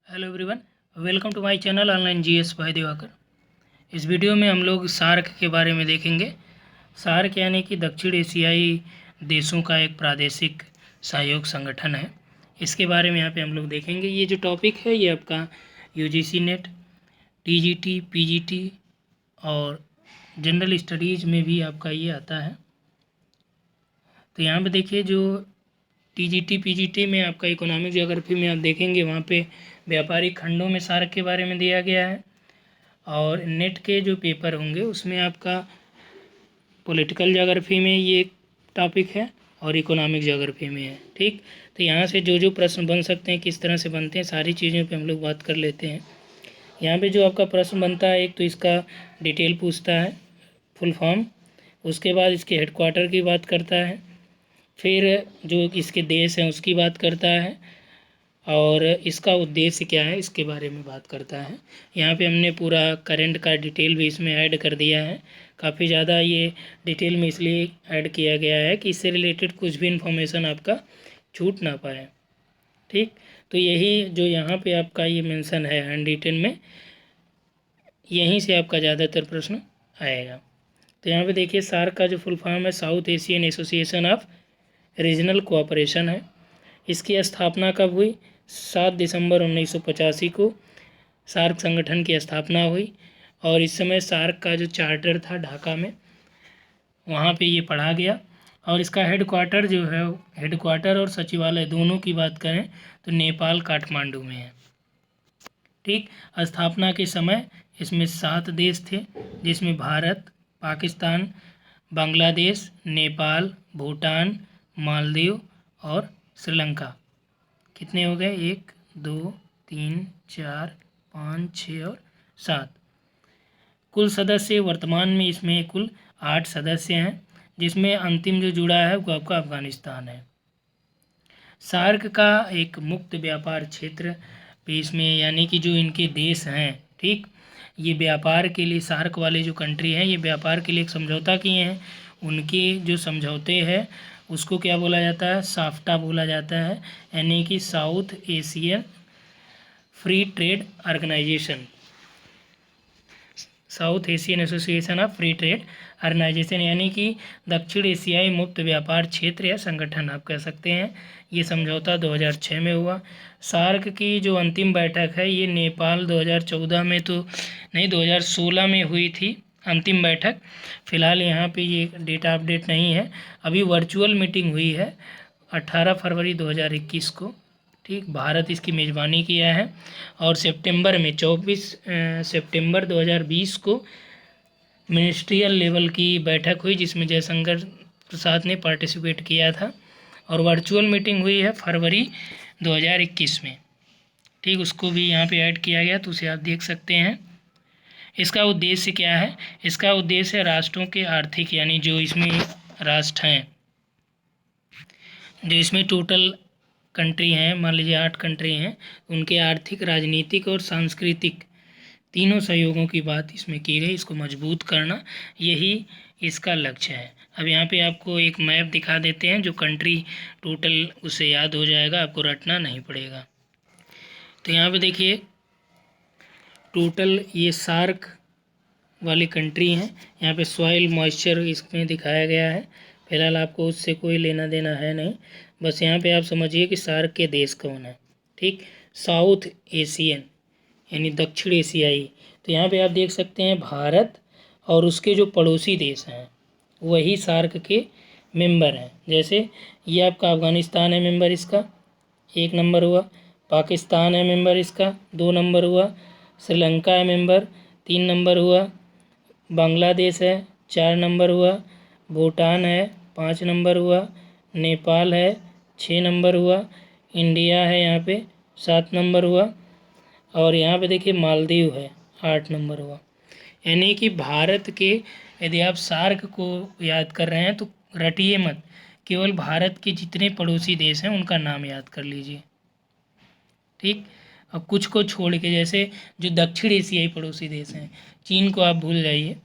Hello everyone, welcome to my channel online GS भाई दिवाकर। इस video में हम लोग सार्क के बारे में देखेंगे। सार्क यानी कि दक्षिण एशियाई देशों का एक प्रादेशिक सहयोग संगठन है। इसके बारे में यहाँ पे हम लोग देखेंगे। ये जो टॉपिक है ये आपका यूजीसी नेट, टीजीटी, पीजीटी और जनरल स्टडीज़ में भी आपका ये आता है। तो यहाँ पे देखिए, जो टीजीटी पीजीटी में आपका इकोनॉमिक ज्योग्राफी में आप देखेंगे, वहाँ पे व्यापारिक खंडों में सार्क के बारे में दिया गया है। और नेट के जो पेपर होंगे उसमें आपका पॉलिटिकल ज्योग्राफी में ये टॉपिक है और इकोनॉमिक ज्योग्राफी में है। ठीक, तो यहाँ से जो जो प्रश्न बन सकते हैं, किस तरह से बनते हैं, सारी चीज़ों पे हम लोग बात कर लेते हैं। यहाँ पे जो आपका प्रश्न बनता है, एक तो इसका डिटेल पूछता है, फुल फॉर्म, उसके बाद इसके हेडक्वार्टर की बात करता है, फिर जो इसके देश हैं उसकी बात करता है, और इसका उद्देश्य क्या है इसके बारे में बात करता है। यहाँ पे हमने पूरा करंट का डिटेल भी इसमें ऐड कर दिया है। काफ़ी ज़्यादा ये डिटेल में इसलिए ऐड किया गया है कि इससे रिलेटेड कुछ भी इन्फॉर्मेशन आपका छूट ना पाए। ठीक, तो यही जो यहाँ पे आपका ये मेंशन है हैंड रिटन में, यहीं से आपका ज़्यादातर प्रश्न आएगा। तो यहाँ पे देखिए, सार्क का जो फुल फॉर्म है south Asian association of regional cooperation है। इसकी स्थापना कब हुई? 7 दिसंबर 1985 को सार्क संगठन की स्थापना हुई। और इस समय सार्क का जो चार्टर था ढाका में, वहाँ पे ये पढ़ा गया। और इसका हेडक्वार्टर जो है, हेडक्वार्टर और सचिवालय दोनों की बात करें तो नेपाल काठमांडू में है। ठीक, स्थापना के समय इसमें 7 देश थे, जिसमें भारत, पाकिस्तान, बांग्लादेश, नेपाल, भूटान, मालदीव और श्रीलंका। कितने हो गए? 1 2 3 4 5 6 और 7। कुल सदस्य वर्तमान में इसमें कुल 8 सदस्य हैं, जिसमें अंतिम जो जुड़ा है वो आपका अफगानिस्तान है। सार्क का एक मुक्त व्यापार क्षेत्र भी इसमें, यानी कि जो इनके देश हैं, ठीक, ये व्यापार के लिए, सार्क वाले जो कंट्री हैं ये व्यापार के लिए एक समझौता किए हैं। उनके जो समझौते हैं उसको क्या बोला जाता है? साफ्टा बोला जाता है, यानी कि South Asian free trade organization, South Asian association of free trade organization, यानी कि दक्षिण एशियाई मुक्त व्यापार क्षेत्र या संगठन आप कह सकते हैं। ये समझौता 2006 में हुआ। सार्क की जो अंतिम बैठक है ये नेपाल 2014 में तो नहीं, 2016 में हुई थी अंतिम बैठक। फ़िलहाल यहाँ पे ये डेटा अपडेट नहीं है। अभी वर्चुअल मीटिंग हुई है 18 फरवरी 2021 को। ठीक, भारत इसकी मेज़बानी किया है। और सितंबर में 24 सितंबर 2020 को मिनिस्ट्रियल लेवल की बैठक हुई, जिसमें जयशंकर प्रसाद ने पार्टिसिपेट किया था। और वर्चुअल मीटिंग हुई है फरवरी 2021 में। ठीक, उसको भी यहाँ पे ऐड किया गया, तो उसे आप देख सकते हैं। इसका उद्देश्य क्या है? इसका उद्देश्य राष्ट्रों के आर्थिक, यानी जो इसमें राष्ट्र हैं, जो इसमें टोटल कंट्री हैं, मान लीजिए 8 कंट्री हैं, उनके आर्थिक, राजनीतिक और सांस्कृतिक तीनों सहयोगों की बात इसमें की गई। इसको मजबूत करना, यही इसका लक्ष्य है। अब यहाँ पे आपको एक मैप दिखा देते हैं, जो कंट्री टोटल उसे याद हो जाएगा, आपको रटना नहीं पड़ेगा। तो यहाँ पे देखिए, टोटल ये सार्क वाली कंट्री हैं। यहाँ पे सॉइल मॉइस्चर इसमें दिखाया गया है। फिलहाल आपको उससे कोई लेना देना है नहीं, बस यहाँ पे आप समझिए कि सार्क के देश कौन है। ठीक, साउथ एशियन यानी दक्षिण एशियाई। तो यहाँ पे आप देख सकते हैं भारत और उसके जो पड़ोसी देश हैं वही सार्क के मेंबर हैं। जैसे ये आपका अफ़गानिस्तान है मेंबर, इसका 1 नंबर हुआ। पाकिस्तान है मेंबर, इसका 2 नंबर हुआ। श्रीलंका है मेंबर, 3 नंबर हुआ। बांग्लादेश है, 4 नंबर हुआ। भूटान है, 5 नंबर हुआ। नेपाल है, 6 नंबर हुआ। इंडिया है यहाँ पे, 7 नंबर हुआ। और यहाँ पे देखिए मालदीव है, 8 नंबर हुआ। यानी कि भारत के, यदि आप सार्क को याद कर रहे हैं तो रटिए मत, केवल भारत के जितने पड़ोसी देश हैं उनका नाम याद कर लीजिए। ठीक, और कुछ को छोड़ के, जैसे जो दक्षिण एशियाई पड़ोसी देश हैं, चीन को आप भूल जाइए।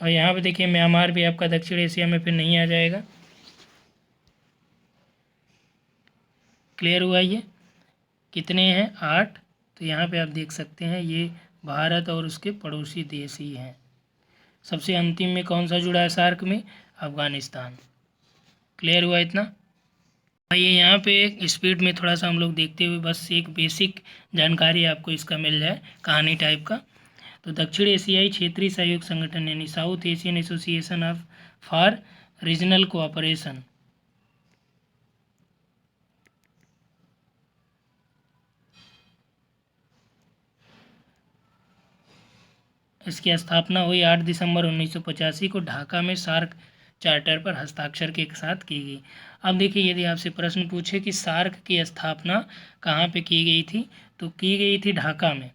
और यहाँ पे देखिए म्यांमार भी आपका दक्षिण एशिया में फिर नहीं आ जाएगा। क्लियर हुआ ये? कितने हैं? 8। तो यहाँ पे आप देख सकते हैं ये भारत और उसके पड़ोसी देश ही हैं। सबसे अंतिम में कौन सा जुड़ा है सार्क में? अफगानिस्तान। क्लियर हुआ इतना? आइए यहाँ पे स्पीड में थोड़ा सा हम लोग देखते हुए बस एक बेसिक जानकारी आपको इसका मिल जाए कहानी टाइप का। तो दक्षिण एशियाई क्षेत्रीय सहयोग संगठन यानी south Asian association of for regional cooperation, इसकी स्थापना हुई 8 दिसंबर 1985 को ढाका में सार्क चार्टर पर हस्ताक्षर के साथ की गई। अब देखिए यदि आपसे प्रश्न पूछे कि सार्क की स्थापना कहाँ पे की गई थी, तो की गई थी ढाका में।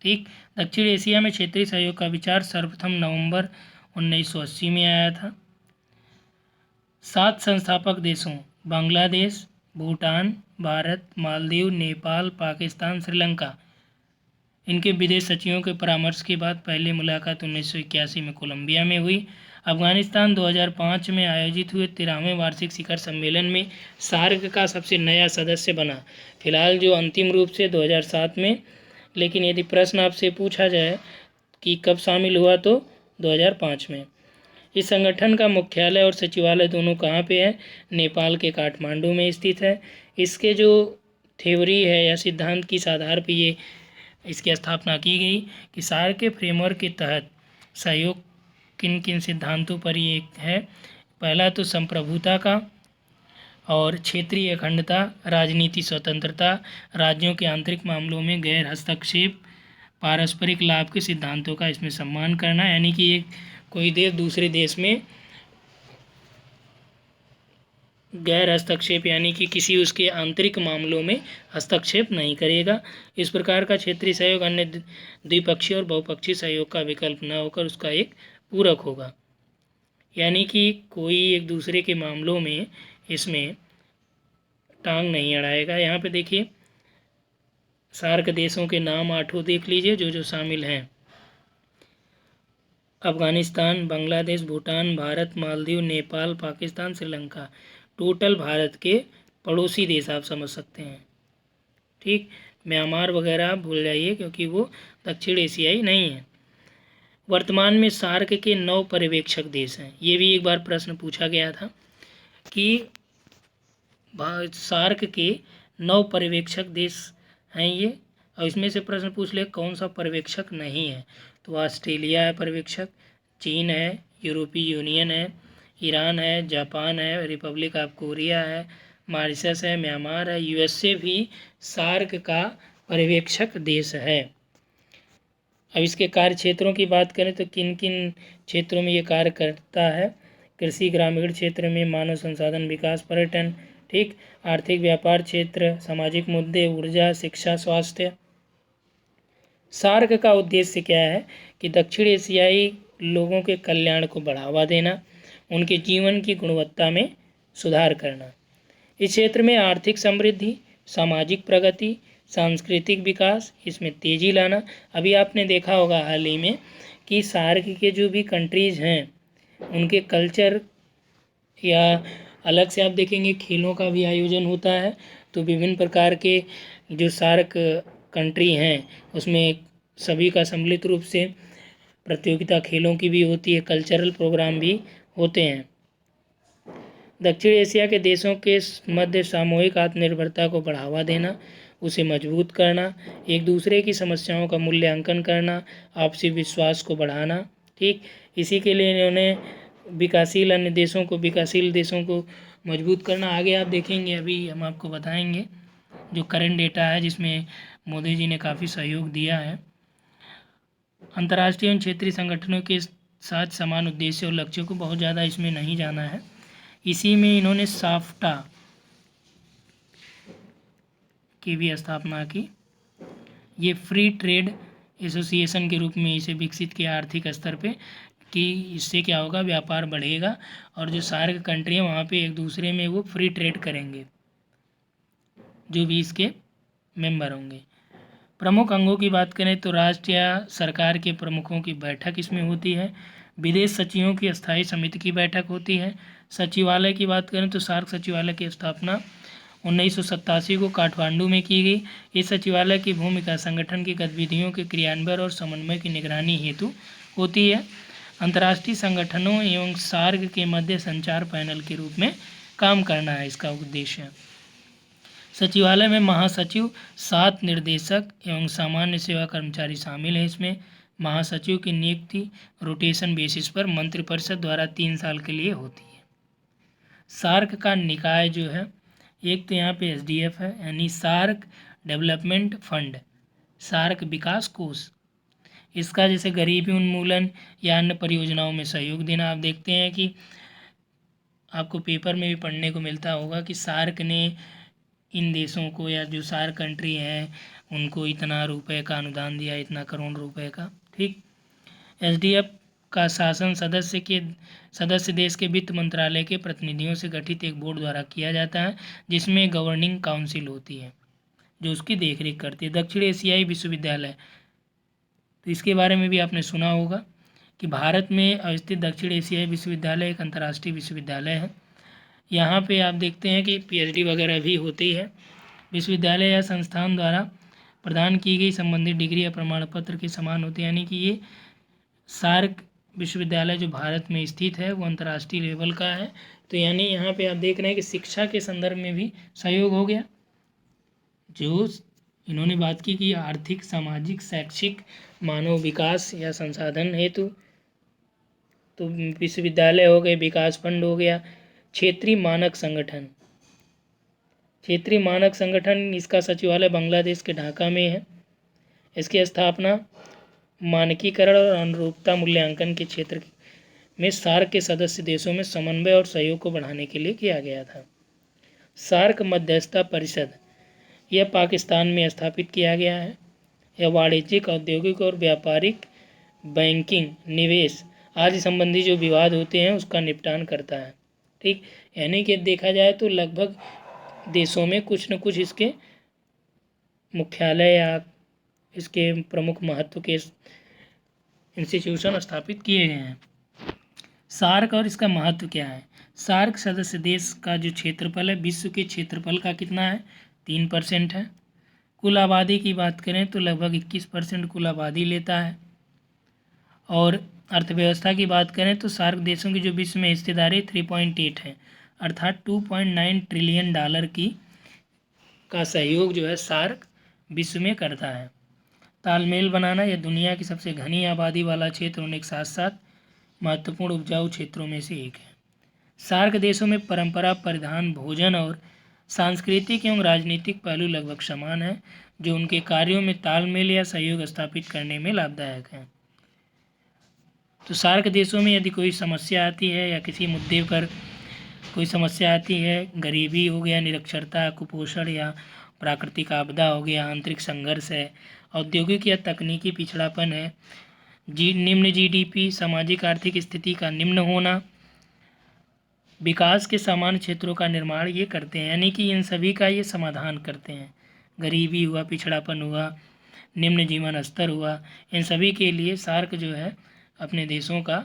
ठीक। दक्षिण एशिया में क्षेत्रीय सहयोग का विचार सर्वप्रथम नवंबर 1980 में आया था। 7 संस्थापक देशों बांग्लादेश, भूटान, भारत, मालदीव, नेपाल, पाकिस्तान, श्रीलंका, इनके विदेश सचिवों के परामर्श के बाद पहली मुलाकात 1981 में कोलंबिया में हुई। अफगानिस्तान 2005 में आयोजित हुए 13वें वार्षिक शिखर सम्मेलन में सार्क का सबसे नया सदस्य बना। फिलहाल जो अंतिम रूप से 2007 में, लेकिन यदि प्रश्न आपसे पूछा जाए कि कब शामिल हुआ तो 2005 में। इस संगठन का मुख्यालय और सचिवालय दोनों कहाँ पे है? नेपाल के काठमांडू में स्थित है। इसके जो थ्योरी है या सिद्धांत किस आधार पर ये इसकी स्थापना की गई कि सार्क के फ्रेमवर्क के तहत सहयोग किन किन सिद्धांतों पर ये है? पहला तो संप्रभुता का और क्षेत्रीय अखंडता, राजनीति स्वतंत्रता, राज्यों के आंतरिक मामलों में गैर हस्तक्षेप, पारस्परिक लाभ के सिद्धांतों का इसमें सम्मान करना, यानी कि एक कोई देश दूसरे देश में गैर हस्तक्षेप यानी कि किसी उसके आंतरिक मामलों में हस्तक्षेप नहीं करेगा। इस प्रकार का क्षेत्रीय सहयोग अन्य द्विपक्षीय और बहुपक्षीय सहयोग का विकल्प न होकर उसका एक पूरक होगा, यानी कि कोई एक दूसरे के मामलों में इसमें टांग नहीं अड़ाएगा। यहाँ पे देखिए सार्क देशों के नाम 8 देख लीजिए जो जो शामिल हैं। अफगानिस्तान, बांग्लादेश, भूटान, भारत, मालदीव, नेपाल, पाकिस्तान, श्रीलंका, टोटल भारत के पड़ोसी देश आप समझ सकते हैं। ठीक। म्यांमार वगैरह आप भूल जाइए क्योंकि वो दक्षिण एशियाई नहीं है। वर्तमान में सार्क के 9 पर्यवेक्षक देश हैं। ये भी एक बार प्रश्न पूछा गया था कि सार्क के 9 पर्यवेक्षक देश हैं ये, और इसमें से प्रश्न पूछ ले कौन सा पर्यवेक्षक नहीं है, तो ऑस्ट्रेलिया है पर्यवेक्षक, चीन है, यूरोपीय यूनियन है, ईरान है, जापान है, रिपब्लिक ऑफ कोरिया है, मॉरिशस है, म्यांमार है, यूएसए भी सार्क का पर्यवेक्षक देश है। अब इसके कार्य क्षेत्रों की बात करें तो किन किन क्षेत्रों में ये कार्य करता है? कृषि, ग्रामीण क्षेत्र में मानव संसाधन विकास, पर्यटन, ठीक, आर्थिक व्यापार क्षेत्र, सामाजिक मुद्दे, ऊर्जा, शिक्षा, स्वास्थ्य। सार्क का उद्देश्य क्या है कि दक्षिण एशियाई लोगों के कल्याण को बढ़ावा देना, उनके जीवन की गुणवत्ता में सुधार करना। इस क्षेत्र में आर्थिक समृद्धि, सामाजिक प्रगति, सांस्कृतिक विकास, इसमें तेज़ी लाना। अभी आपने देखा होगा हाल ही में कि सार्क के जो भी कंट्रीज़ हैं उनके कल्चर या अलग से आप देखेंगे खेलों का भी आयोजन होता है। तो विभिन्न प्रकार के जो सार्क कंट्री हैं उसमें सभी का सम्मिलित रूप से प्रतियोगिता खेलों की भी होती है, कल्चरल प्रोग्राम भी होते हैं। दक्षिण एशिया के देशों के मध्य सामूहिक आत्मनिर्भरता को बढ़ावा देना, उसे मजबूत करना, एक दूसरे की समस्याओं का मूल्यांकन करना, आपसी विश्वास को बढ़ाना। ठीक। इसी के लिए इन्होंने विकासशील देशों को मजबूत करना। आगे आप देखेंगे, अभी हम आपको बताएंगे जो करंट डेटा है जिसमें मोदी जी ने काफ़ी सहयोग दिया है। अंतर्राष्ट्रीय एवं क्षेत्रीय संगठनों के साथ समान उद्देश्य और लक्ष्यों को बहुत ज़्यादा इसमें नहीं जाना है। इसी में इन्होंने साफ्टा की भी स्थापना की। ये फ्री ट्रेड एसोसिएशन के रूप में इसे विकसित किया आर्थिक स्तर पे कि इससे क्या होगा, व्यापार बढ़ेगा और जो सार्क कंट्री है वहाँ पे एक दूसरे में वो फ्री ट्रेड करेंगे जो भी इसके मेंबर होंगे। प्रमुख अंगों की बात करें तो राष्ट्र या सरकार के प्रमुखों की बैठक इसमें होती है। विदेश सचिवों की स्थायी समिति की बैठक होती है। सचिवालय की बात करें तो सार्क सचिवालय की स्थापना 1987 को काठमांडू में की गई। इस सचिवालय की भूमिका संगठन की गतिविधियों के क्रियान्वयन और समन्वय की निगरानी हेतु होती है। अंतर्राष्ट्रीय संगठनों एवं सार्क के मध्य संचार पैनल के रूप में काम करना है इसका उद्देश्य। सचिवालय में महासचिव, 7 निर्देशक एवं सामान्य सेवा कर्मचारी शामिल हैं। इसमें महासचिव की नियुक्ति रोटेशन बेसिस पर मंत्रिपरिषद द्वारा 3 साल के लिए होती है। सार्क का निकाय जो है, एक तो यहाँ पे SDF है, यानी सार्क डेवलपमेंट फंड, सार्क विकास कोष। इसका जैसे गरीबी उन्मूलन या अन्य परियोजनाओं में सहयोग देना। आप देखते हैं कि आपको पेपर में भी पढ़ने को मिलता होगा कि सार्क ने इन देशों को, या जो सार्क कंट्री हैं, उनको इतना रुपए का अनुदान दिया, इतना करोड़ रुपए का। ठीक। SDF का शासन सदस्य देश के वित्त मंत्रालय के प्रतिनिधियों से गठित एक बोर्ड द्वारा किया जाता है, जिसमें गवर्निंग काउंसिल होती है जो उसकी देखरेख करती है। दक्षिण एशियाई विश्वविद्यालय, तो इसके बारे में भी आपने सुना होगा कि भारत में अवस्थित दक्षिण एशियाई विश्वविद्यालय एक अंतर्राष्ट्रीय विश्वविद्यालय है। यहाँ पे आप देखते हैं कि PhD वगैरह भी होती है। विश्वविद्यालय या संस्थान द्वारा प्रदान की गई संबंधित डिग्री या प्रमाण पत्र के समान होते हैं, यानी कि ये सार्क विश्वविद्यालय जो भारत में स्थित है वो अंतर्राष्ट्रीय लेवल का है। तो यानी यहाँ पे आप देख रहे हैं कि शिक्षा के संदर्भ में भी सहयोग हो गया। जो इन्होंने बात की कि आर्थिक, सामाजिक, शैक्षिक, मानव विकास या संसाधन हेतु, तो विश्वविद्यालय हो गए, विकास फंड हो गया। क्षेत्रीय मानक संगठन, इसका सचिवालय बांग्लादेश के ढाका में है। इसकी स्थापना मानकीकरण और अनुरूपता मूल्यांकन के क्षेत्र में सार्क के सदस्य देशों में समन्वय और सहयोग को बढ़ाने के लिए किया गया था। सार्क मध्यस्थता परिषद, यह पाकिस्तान में स्थापित किया गया है। यह वाणिज्यिक, औद्योगिक और व्यापारिक, बैंकिंग, निवेश आदि संबंधी जो विवाद होते हैं उसका निपटान करता है। ठीक। यानी कि देखा जाए तो लगभग देशों में कुछ न कुछ इसके मुख्यालय या इसके प्रमुख महत्व के इंस्टीट्यूशन स्थापित किए गए हैं। सार्क और इसका महत्व क्या है? सार्क सदस्य देश का जो क्षेत्रफल है, विश्व के क्षेत्रफल का कितना है? 3% है। कुल आबादी की बात करें तो लगभग 21% कुल आबादी लेता है। और अर्थव्यवस्था की बात करें तो सार्क देशों की जो विश्व में हिस्सेदारी 3.8 है, अर्थात $2.9 ट्रिलियन का सहयोग जो है सार्क विश्व में करता है। तालमेल बनाना, यह दुनिया की सबसे घनी आबादी वाला क्षेत्र होने के साथ साथ महत्वपूर्ण उपजाऊ क्षेत्रों में से एक है। सार्क देशों में परंपरा, परिधान, भोजन और सांस्कृतिक एवं राजनीतिक पहलू लगभग समान है, जो उनके कार्यों में तालमेल या सहयोग स्थापित करने में लाभदायक है। तो सार्क देशों में यदि कोई समस्या आती है या किसी मुद्दे पर कोई समस्या आती है, गरीबी हो गया, निरक्षरता, कुपोषण या प्राकृतिक आपदा हो गया, आंतरिक संघर्ष है, औद्योगिक या तकनीकी पिछड़ापन है, निम्न GDP, सामाजिक आर्थिक स्थिति का निम्न होना, विकास के समान क्षेत्रों का निर्माण ये करते हैं, यानी कि इन सभी का ये समाधान करते हैं। गरीबी हुआ, पिछड़ापन हुआ, निम्न जीवन स्तर हुआ, इन सभी के लिए सार्क जो है अपने देशों का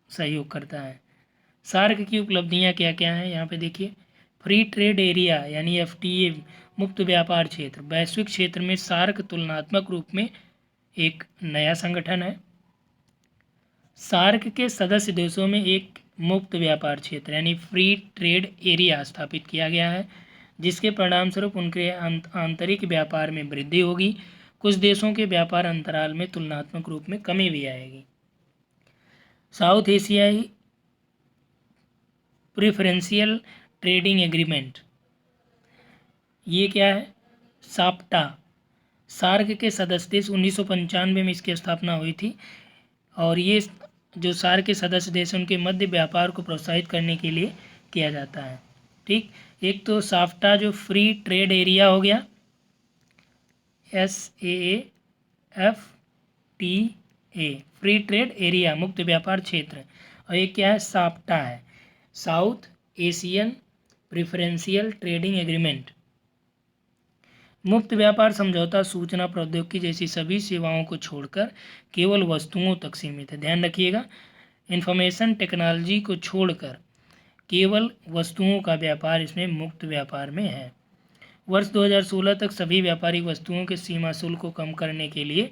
सहयोग करता है। सार्क की उपलब्धियां क्या क्या हैं यहाँ पे देखिए। फ्री ट्रेड एरिया यानी FTA, मुक्त व्यापार क्षेत्र, वैश्विक क्षेत्र में सार्क तुलनात्मक रूप में एक नया संगठन है। सार्क के सदस्य देशों में एक मुक्त व्यापार क्षेत्र यानी फ्री ट्रेड एरिया स्थापित किया गया है, जिसके परिणाम स्वरूप उनके आंतरिक व्यापार में वृद्धि होगी। कुछ देशों के व्यापार अंतराल में तुलनात्मक रूप में कमी भी आएगी। साउथ एशियाई प्रेफरेंशियल ट्रेडिंग एग्रीमेंट, ये क्या है? साप्टा, सार्क के सदस्य देश 1995 में इसकी स्थापना हुई थी, और ये जो सार्क के सदस्य देश उनके मध्य व्यापार को प्रोत्साहित करने के लिए किया जाता है। ठीक। एक तो साफ्टा जो फ्री ट्रेड एरिया हो गया, SAAFTA, फ्री ट्रेड एरिया, मुक्त व्यापार क्षेत्र, और एक क्या है? साप्टा है, south Asian preferential trading agreement. मुक्त व्यापार समझौता सूचना प्रौद्योगिकी जैसी सभी सेवाओं को छोड़कर केवल वस्तुओं तक सीमित है। ध्यान रखिएगा, इंफॉर्मेशन टेक्नोलॉजी को छोड़कर केवल वस्तुओं का व्यापार इसमें मुक्त व्यापार में है। वर्ष 2016 तक सभी व्यापारिक वस्तुओं के सीमा शुल्क को कम करने के लिए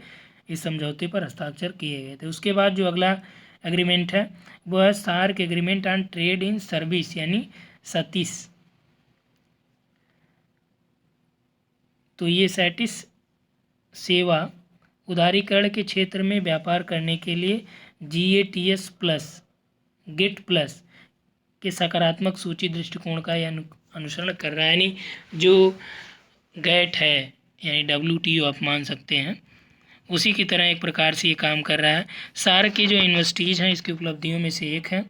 इस समझौते पर हस्ताक्षर किए गए थे। उसके बाद जो अगला एग्रीमेंट है वो है SAARC agreement on trade in service यानी सतीश। तो ये सैटिस सेवा उदारीकरण के क्षेत्र में व्यापार करने के लिए GATS प्लस गेट प्लस के सकारात्मक सूची दृष्टिकोण का यह अनुसरण कर रहा है। यानी जो गेट है यानी WTO आप मान सकते हैं उसी की तरह एक प्रकार से ये काम कर रहा है। सार्क की जो यूनिवर्सिटीज़ हैं इसकी उपलब्धियों में से एक है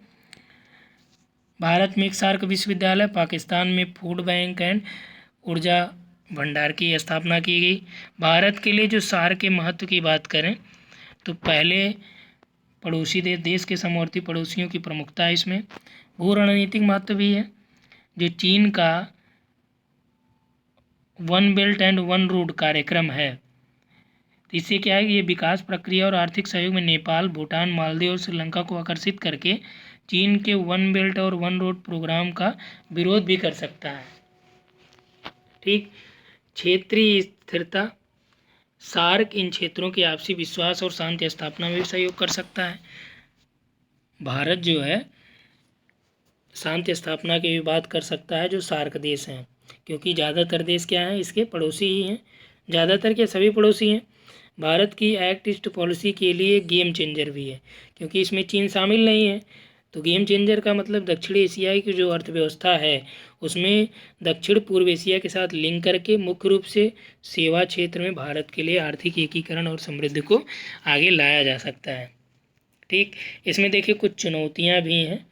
भारत में एक सार्क विश्वविद्यालय, पाकिस्तान में फूड बैंक एंड ऊर्जा भंडार की स्थापना की गई। भारत के लिए जो सार्क के महत्व की बात करें तो पहले पड़ोसी देश के समवर्ती पड़ोसियों की प्रमुखता है इसमें। भू रणनीतिक महत्व भी है। जो चीन का one belt and one road कार्यक्रम है तो इससे क्या है कि ये विकास प्रक्रिया और आर्थिक सहयोग में नेपाल, भूटान, मालदीव और श्रीलंका को आकर्षित करके चीन के वन बेल्ट और वन रोड प्रोग्राम का विरोध भी कर सकता है। ठीक। क्षेत्रीय स्थिरता, सार्क इन क्षेत्रों के आपसी विश्वास और शांति स्थापना में भी सहयोग कर सकता है। भारत जो है शांति स्थापना की भी बात कर सकता है जो सार्क देश हैं, क्योंकि ज़्यादातर देश क्या हैं इसके पड़ोसी ही हैं, ज़्यादातर के सभी पड़ोसी हैं। भारत की एक्ट ईस्ट पॉलिसी के लिए गेम चेंजर भी है, क्योंकि इसमें चीन शामिल नहीं है। तो गेम चेंजर का मतलब दक्षिण एशियाई की जो अर्थव्यवस्था है उसमें दक्षिण पूर्व एशिया के साथ लिंक करके मुख्य रूप से सेवा क्षेत्र में भारत के लिए आर्थिक एकीकरण और समृद्धि को आगे लाया जा सकता है। ठीक। इसमें देखिए कुछ चुनौतियां भी हैं,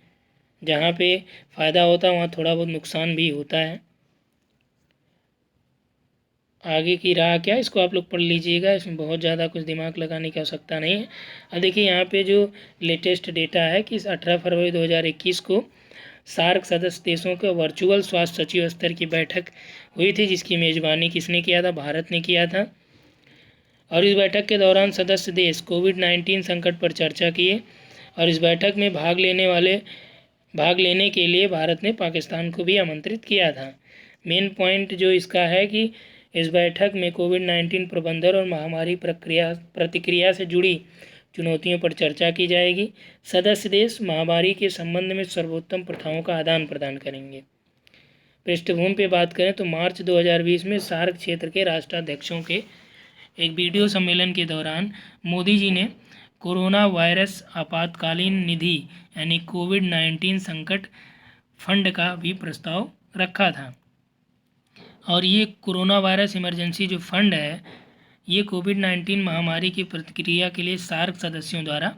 जहाँ पे फ़ायदा होता है वहाँ थोड़ा बहुत नुकसान भी होता है। आगे की राह क्या, इसको आप लोग पढ़ लीजिएगा, इसमें बहुत ज़्यादा कुछ दिमाग लगाने की आवश्यकता नहीं है। अब देखिए यहाँ पे जो लेटेस्ट डेटा है कि 18 फरवरी 2021 को सार्क सदस्य देशों के वर्चुअल स्वास्थ्य सचिव स्तर की बैठक हुई थी, जिसकी मेज़बानी किसने किया था, भारत ने किया था। और इस बैठक के दौरान सदस्य देश कोविड-19 संकट पर चर्चा किए और इस बैठक में भाग लेने के लिए भारत ने पाकिस्तान को भी आमंत्रित किया था। मेन पॉइंट जो इसका है कि इस बैठक में कोविड-19 प्रबंधन और महामारी प्रतिक्रिया से जुड़ी चुनौतियों पर चर्चा की जाएगी। सदस्य देश महामारी के संबंध में सर्वोत्तम प्रथाओं का आदान प्रदान करेंगे। पृष्ठभूमि पे बात करें तो मार्च 2020 में सार्क क्षेत्र के राष्ट्राध्यक्षों के एक वीडियो सम्मेलन के दौरान मोदी जी ने कोरोना वायरस आपातकालीन निधि यानी कोविड-19 संकट फंड का भी प्रस्ताव रखा था। और ये कोरोना वायरस इमरजेंसी जो फंड है ये कोविड-19 महामारी की प्रतिक्रिया के लिए सार्क सदस्यों द्वारा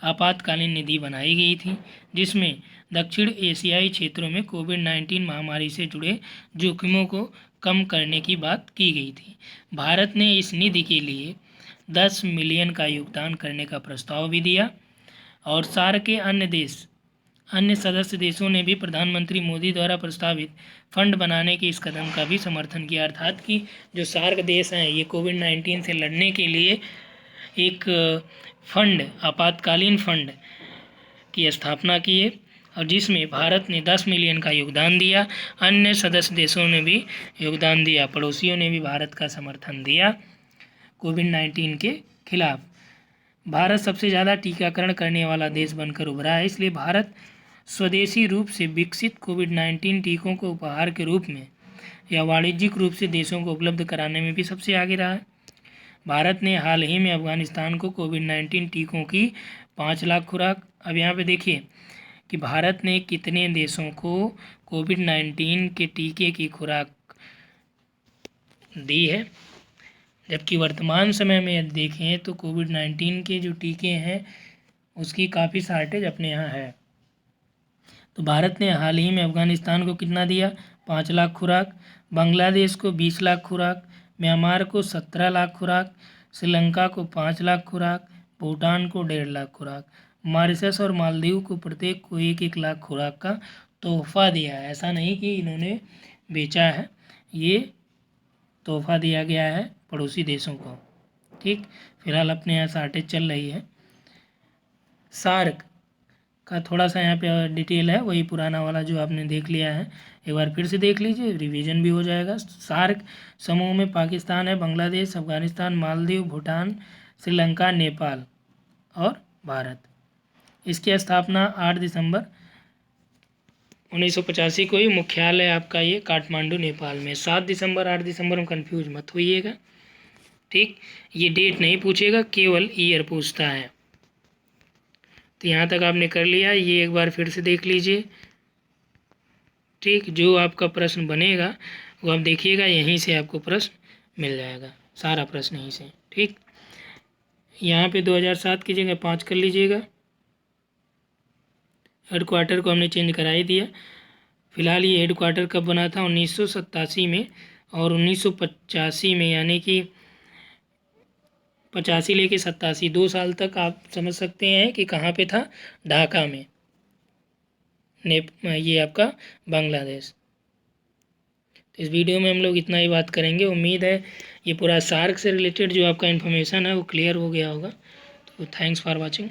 आपातकालीन निधि बनाई गई थी, जिसमें दक्षिण एशियाई क्षेत्रों में कोविड-19 महामारी से जुड़े जोखिमों को कम करने की बात की गई थी। भारत ने इस निधि के लिए 10 मिलियन का योगदान करने का प्रस्ताव भी दिया और सार्क के अन्य सदस्य देशों ने भी प्रधानमंत्री मोदी द्वारा प्रस्तावित फंड बनाने के इस कदम का भी समर्थन किया। अर्थात कि जो सार्क देश हैं ये कोविड-19 से लड़ने के लिए एक फंड, आपातकालीन फंड की स्थापना किए और जिसमें भारत ने 10 मिलियन का योगदान दिया। अन्य सदस्य देशों ने भी योगदान दिया, पड़ोसियों ने भी भारत का समर्थन दिया कोविड-19 के खिलाफ। भारत सबसे ज़्यादा टीकाकरण करने वाला देश बनकर उभरा है, इसलिए भारत स्वदेशी रूप से विकसित कोविड-19 टीकों को उपहार के रूप में या वाणिज्यिक रूप से देशों को उपलब्ध कराने में भी सबसे आगे रहा है। भारत ने हाल ही में अफगानिस्तान को कोविड-19 टीकों की 5 लाख खुराक, अब यहाँ पे देखिए कि भारत ने कितने देशों को कोविड-19 के टीके की खुराक दी है, जबकि वर्तमान समय में यदि देखें तो कोविड-19 के जो टीके हैं उसकी काफ़ी शार्टेज अपने यहाँ है। तो भारत ने हाल ही में अफगानिस्तान को कितना दिया, 5 लाख खुराक, बांग्लादेश को 20 लाख खुराक, म्यांमार को 17 लाख खुराक, श्रीलंका को 5 लाख खुराक, भूटान को 1.5 लाख खुराक, मॉरिशस और मालदीव को प्रत्येक को 1-1 लाख खुराक का तोहफा दिया है। ऐसा नहीं कि इन्होंने बेचा है, ये तोहफा दिया गया है पड़ोसी देशों को। ठीक। फिलहाल अपने यहाँ शार्टेज चल रही है। सार्क का थोड़ा सा यहाँ पे डिटेल है, वही पुराना वाला जो आपने देख लिया है, एक बार फिर से देख लीजिए, रिवीजन भी हो जाएगा। सार्क समूह में पाकिस्तान है, बांग्लादेश, अफगानिस्तान, मालदीव, भूटान, श्रीलंका, नेपाल और भारत। इसकी स्थापना 8 दिसंबर 1985 को ही, मुख्यालय आपका ये काठमांडू नेपाल में। 7 दिसंबर 8 दिसंबर में कंफ्यूज मत होइएगा, ठीक। ये डेट नहीं पूछेगा, केवल ईयर पूछता है। तो यहाँ तक आपने कर लिया, ये एक बार फिर से देख लीजिए, ठीक। जो आपका प्रश्न बनेगा वो आप देखिएगा, यहीं से आपको प्रश्न मिल जाएगा, सारा प्रश्न यहीं से, ठीक। यहाँ पे 2007 की जगह 5 कर लीजिएगा। हेडक्वार्टर को हमने चेंज करा ही दिया। फिलहाल ये हेडक्वार्टर कब बना था? 1987 में, और 1985 में, यानी कि 85 लेके 87, 2 साल तक आप समझ सकते हैं कि कहाँ पे था, ढाका में, ये आपका बांग्लादेश। तो इस वीडियो में हम लोग इतना ही बात करेंगे। उम्मीद है ये पूरा सार्क से रिलेटेड जो आपका इन्फॉर्मेशन है वो क्लियर हो गया होगा। तो थैंक्स फॉर वॉचिंग।